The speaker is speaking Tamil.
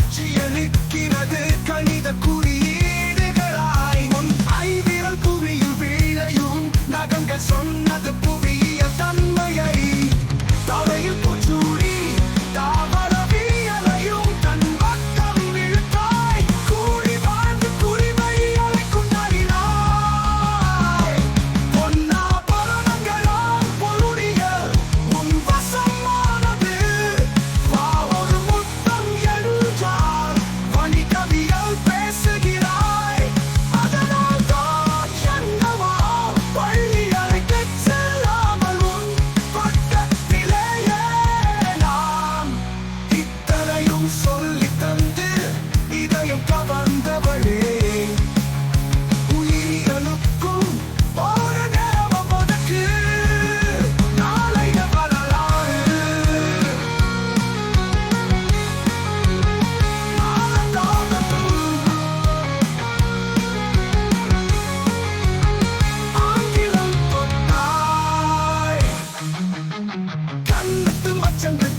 காட்சியளிக்கிறது கணித குறியீடுகளாய் உன் ஐவிரல் புவியில் வீழையும் நகங்கள் சொன்னது புவியியல் தன்மையை தலையில் பூச்சூடி தாவரவியலையும் தன் பக்கம் இழுத்தாய் கூடி வாழ்ந்து குடிமை அழைக்கும் நரினாய் பொன்னாபரணங்களால் பொருளியல் உன் வசமானது வா ஒரு முத்தம் என்றால் வணிகவியல் பேசுகிறாய் அதனால் தான் என்னவா பள்ளி அறைக்குச் செல்லாமல் உன் பக்கத்திலேயே நான் இத்தனையும் சொல்லித் தந்து இதயம் கவர்ந்தவளே உயிர்களுக்கும் ஒரு நேரம் ஒதுக்கு நாளைய வரலாறு ஆங்கிலம் தொட்டாய் கண்ணத்து மச்சங்கள்